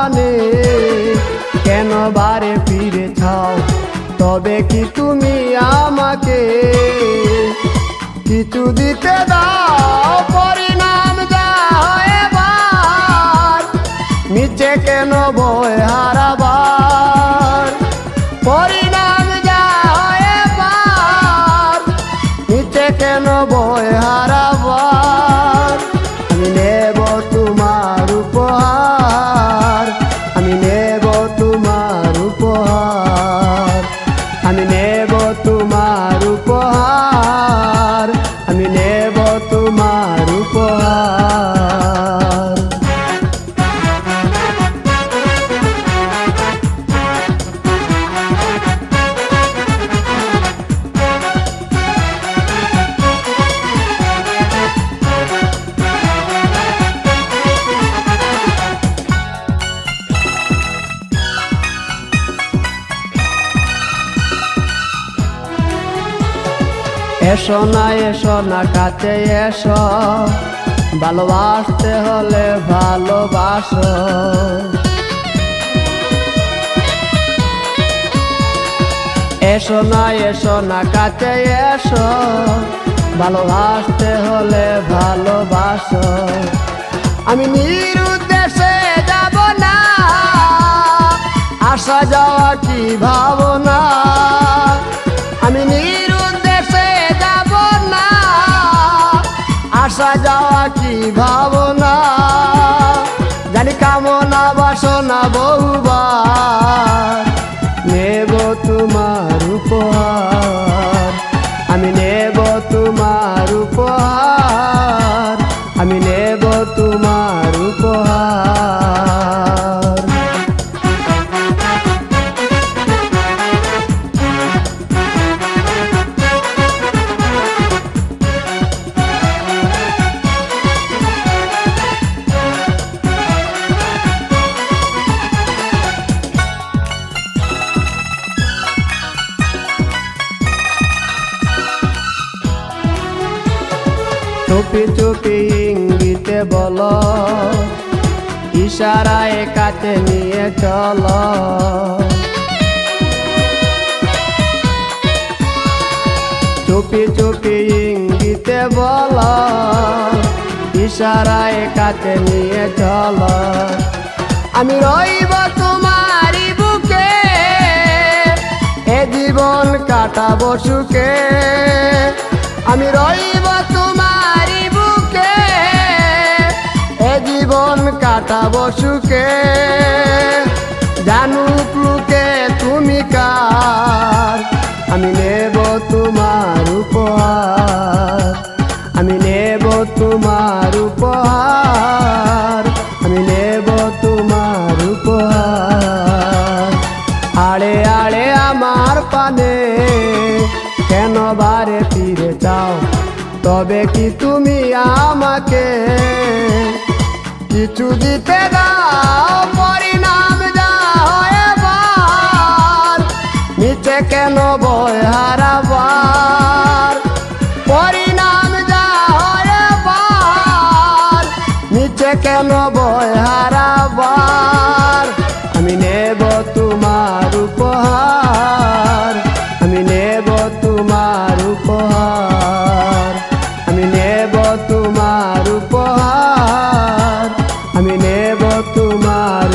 পানে কেন বারে ফিরে চাও? তবে কি তুমি আমাকে কিছু দিতে দাও? পরিণাম যা হয় এবার নিচে কেন বয় হারাবার? পরিণাম যা হয় এবার নিচে কেন বয় হারাবার? আমি নেব তোমার উপহার, আমি নেব তোমার উপহার, আমি নেব তোমার উপহার, আমি নেব তোমার উপহার। এসো না কাছে এসো, ভালোবাসতে হলে ভালোবাসো। এসো না কাছে এসো, ভালোবাসতে হলে ভালোবাসো। আমি নিরুদ্দেশে যাব না, আসা যাওয়া কি ভাবনা। আমি নিরুদ্দেশে যাব না, আসা যাওয়া কি ভাবনা। জানি কামনা বাসনা বহুবার নেব তোমার উপহার, আমি নেব তোমার উপহার, আমি নেব তোমার উপহার। চুপি চুপি ইঙ্গিতে বলো, ইশারায় কাছে নিয়ে চলো। চুপি চুপি ইঙ্গিতে বলো, ইশারায় কাছে নিয়ে চলো। আমি রইব তোমারই বুকে, এ জীবন কাটাবো সুখে। আমি রইব তোমারই বুকে, এ জীবন কাটাবো সুখে। জানুক লোকে তুমি কার, আমি নেব তোমার উপহার, আমি নেব তোমার উপহার, আমি নেব তোমার উপহার। আড়ে আড়ে আমার পানে কেন বারে ফিরে চাও? তবে কি তুমি আমাকে কিছু দিতে দাও? পরিণাম যা হয় এবার নিচে কেন বয় হারাবার? পরিণাম যা হয় এবার নিচে কেন বয় হারাবার? আমি নেব তোমার উপহার, আমি নেব তোমার উপহার, আমি নেব তোমার উপহার, আমি নেব তোমার